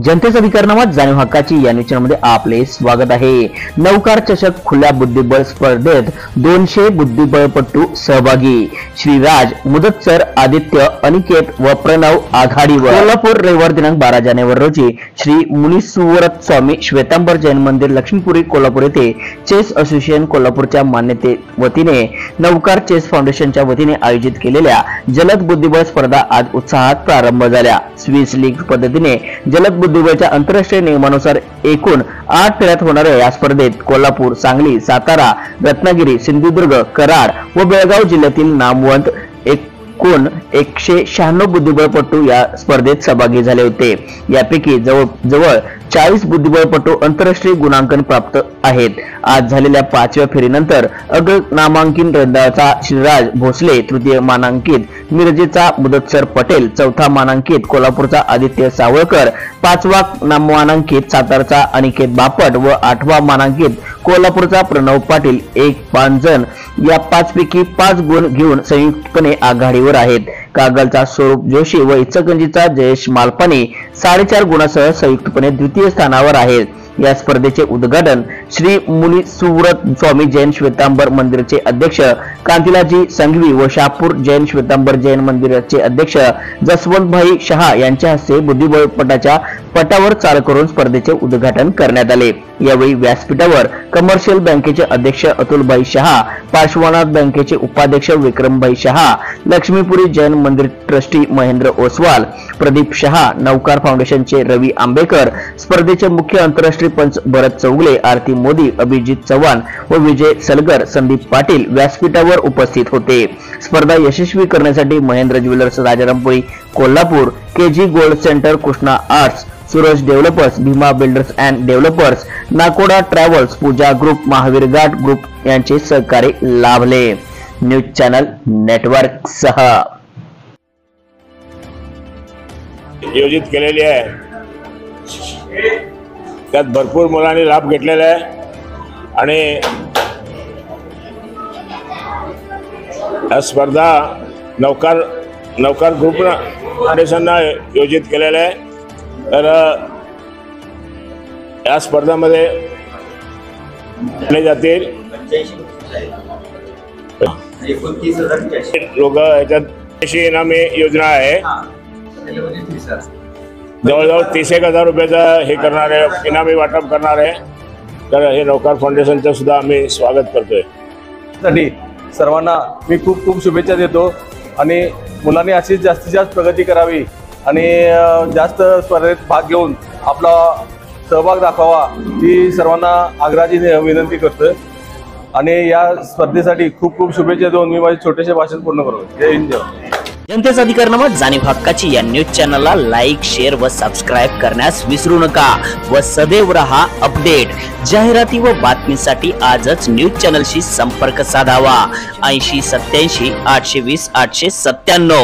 जनतेचा अधिकारनामा जाणीव हक्काची या न्यूजमध्ये आपले स्वागत आहे। नौकार चषक खुल्या बुद्धिबळ स्पर्धेत 200 बुद्धिबळपटू सहभागी। श्रीराज, मुदतसर, आदित्य, अनिकेत व प्रणव आघाडीवर। कोल्हापूर, रविवार दिनांक 12 जानेवारी रोजी श्री मुनीसुव्रत स्वामी श्वेतांबर जैन मंदिर, लक्ष्मीपुरी, कोल्हापूर येथे चेस असोसिएशन कोल्हापूरच्या मान्यते वतीने नौकार चेस फाउंडेशनच्या वतीने आयोजित केलेल्या जलद बुद्धिबळ स्पर्धा आज उत्साहात प्रारंभ झाल्या। स्विस लीग पद्धतीने जलद बुद्धिबळच्या आंतरराष्ट्रीय नियमानुसार एकूण 8 फेऱ्यात होणाऱ्या या स्पर्धेत कोल्हापूर, सांगली, सातारा, रत्नागिरी, सिंधुदुर्ग, कराड व बेळगाव जिल्ह्यातील नामवंत एकूण 196 बुद्धिबळपटू या स्पर्धेत सहभागी झाले होते। यापैकी जवळ 40 बुद्धिबळपटू आंतरराष्ट्रीय गुणांकन प्राप्त आहेत। आज झालेल्या 5व्या फेरीनंतर अग्र नामांकित रंदाचा श्रीराज भोसले, तृतीय मानांकित मिरजेचा मुदतसर पटेल, चौथा मानांकित कोल्हापूरचा आदित्य सावळकर, 5वा मानांकित सातारचा अनिकेत बापट व 8वा मानांकित कोल्हापूरचा प्रणव पाटील 1-5 जण या 5 पैकी 5 गुण घेऊन संयुक्तपणे आघाडीवर आहेत। कागलचा स्वरूप जोशी व इचलकरंजीचा जयेश मालपानी 4.5 गुणासह संयुक्तपणे द्वितीय स्थानावर आहेत। या स्पर्धेचे उद्घाटन श्री मुनीसुव्रत स्वामी जैन श्वेतांबर मंदिराचे अध्यक्ष कांतीलाजी संघवी व शहापूर जैन श्वेतांबर जैन मंदिराचे अध्यक्ष जसवंतभाई शहा यांच्या हस्ते बुद्धिबळपटाच्या पटावर चाल करून स्पर्धेचे उद्घाटन करण्यात आले। यावेळी व्यासपीठावर कमर्शियल बँकेचे अध्यक्ष अतुलभाई शहा, पार्श्वनाथ बँकेचे उपाध्यक्ष विक्रमभाई शहा, लक्ष्मीपुरी जैन मंदिर ट्रस्टी महेंद्र ओसवाल, प्रदीप शहा, नौकार फाउंडेशनचे रवी आंबेकर, स्पर्धेचे मुख्य आंतरराष्ट्रीय पंच भरत चौगले, आरती मोदी, अभिजित चव्हाण व विजय सलगर, संदीप पाटील व्यासपीठावर उपस्थित होते। स्पर्धा यशस्वी करण्यासाठी Mahendra jewellers, Rajarampuri Kolhapur, KG gold centre, Krishna arts, Suraj developers, Bhima builders and developers, Nakoda travels, Pooja group, Mahavir Ghat group यांचे सहकार्य लाभले। न्यूज चॅनल नेटवर्क सह आयोजित केलेली आहे, त्यात भरपूर मुलांनी लाभ घेतलेला आहे आणि या स्पर्धा नौकार ग्रुप फाउंडेशनने आयोजित केलेल्या आहे। तर या स्पर्धामध्ये जातील लोक, याच्यात इनामी योजना आहे, जवळजवळ 30,000 रुपयाचा हे करणार आहे, इनामी वाटप करणार आहे। तर हे नौकार फाउंडेशनचं सुद्धा आम्ही स्वागत करतोय। साठी सर्वांना मी खूप खूप शुभेच्छा देतो आणि मुलांनी अशीच जास्तीत जास्त प्रगती करावी आणि जास्त स्पर्धेत भाग घेऊन आपला सहभाग दाखवावा ही सर्वांना आग्रहाची विनंती करतोय आणि या स्पर्धेसाठी खूप खूप शुभेच्छा देऊन मी माझे छोटेसे भाषण पूर्ण करतो। जय हिंद, जय भारत। जनतेचा अधिकारनामा जाणीव हक्काची या न्यूज चॅनलला लाईक, शेअर व सबस्क्राईब करण्यास विसरू नका व सदैव रहा अपडेट। जाहिराती व बातमीसाठी आजच न्यूज चॅनलशी संपर्क साधावा। 80 87 820 897।